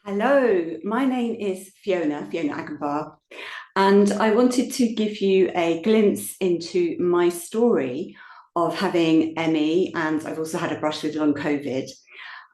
Hello, my name is Fiona Agambar, and I wanted to give you a glimpse into my story of having ME, and I've also had a brush with long COVID,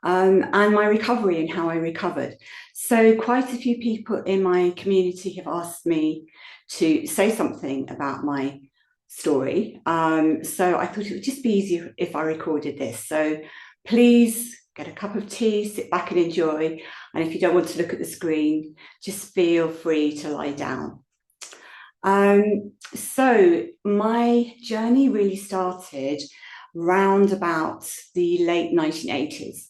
and my recovery and how I recovered. So, quite a few people in my community have asked me to say something about my story. So, I thought it would just be easier if I recorded this. So, please get a cup of tea, sit back and enjoy. And if you don't want to look at the screen, just feel free to lie down. So my journey really started round about the late 1980s.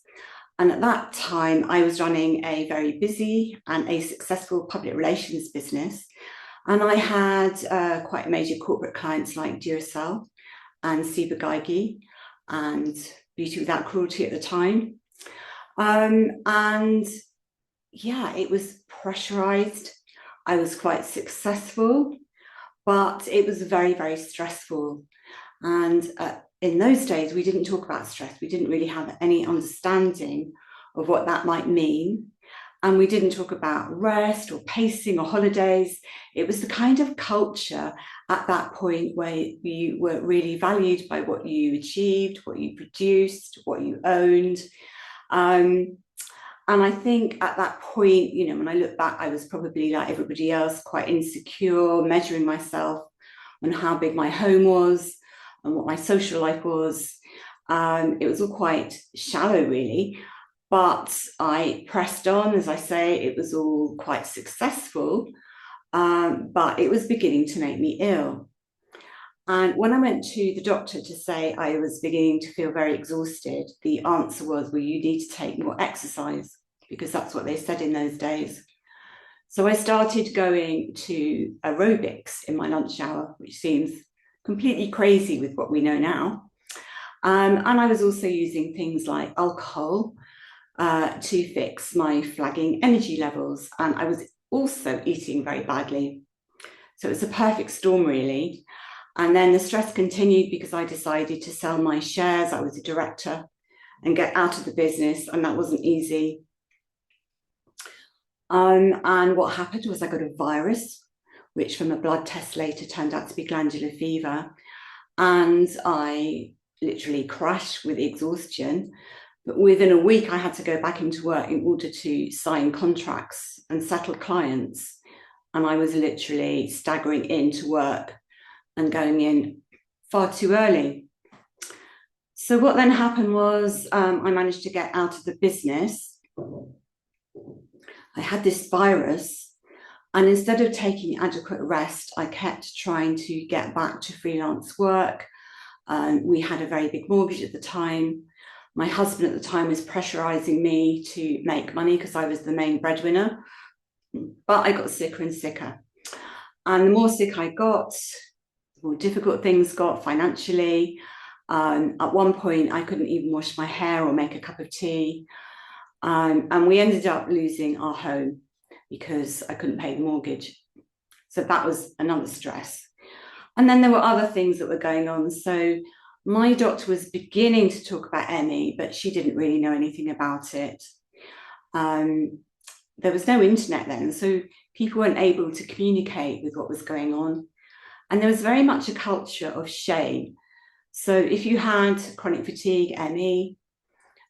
And at that time, I was running a very busy and a successful public relations business. And I had quite major corporate clients like Duracell and Ciba and Beauty Without Cruelty at the time. And yeah, it was pressurized. I was quite successful, but it was very, very stressful. And in those days, we didn't talk about stress. We didn't really have any understanding of what that might mean. And we didn't talk about rest or pacing or holidays. It was the kind of culture at that point where you were really valued by what you achieved, what you produced, what you owned. And I think at that point, when I look back, I was probably like everybody else, quite insecure, measuring myself on how big my home was and what my social life was. It was all quite shallow, really. But I pressed on, as I say, it was all quite successful, but it was beginning to make me ill. And when I went to the doctor to say I was beginning to feel very exhausted, the answer was, well, you need to take more exercise, because that's what they said in those days. So I started going to aerobics in my lunch hour, which seems completely crazy with what we know now. And I was also using things like alcohol to fix my flagging energy levels. And I was also eating very badly. So it was a perfect storm, really. And then the stress continued because I decided to sell my shares. I was a director and get out of the business, and that wasn't easy. And what happened was I got a virus, which from a blood test later turned out to be glandular fever. And I literally crashed with exhaustion. But within a week, I had to go back into work in order to sign contracts and settle clients. And I was literally staggering into work and going in far too early. So what then happened was I managed to get out of the business. I had this virus, and instead of taking adequate rest, I kept trying to get back to freelance work. We had a very big mortgage at the time. My husband at the time was pressurizing me to make money because I was the main breadwinner, but I got sicker and sicker. And the more sick I got, the more difficult things got financially. At one point, I couldn't even wash my hair or make a cup of tea. And we ended up losing our home because I couldn't pay the mortgage. So that was another stress. And then there were other things that were going on. So my doctor was beginning to talk about ME, but she didn't really know anything about it. There was no internet then, so people weren't able to communicate with what was going on. And there was very much a culture of shame. So if you had chronic fatigue, ME,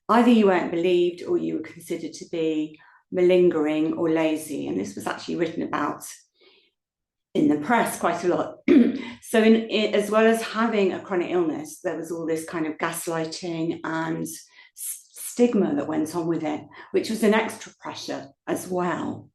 either you weren't believed or you were considered to be malingering or lazy. And this was actually written about in the press quite a lot. So as well as having a chronic illness, there was all this kind of gaslighting and stigma that went on with it, which was an extra pressure as well.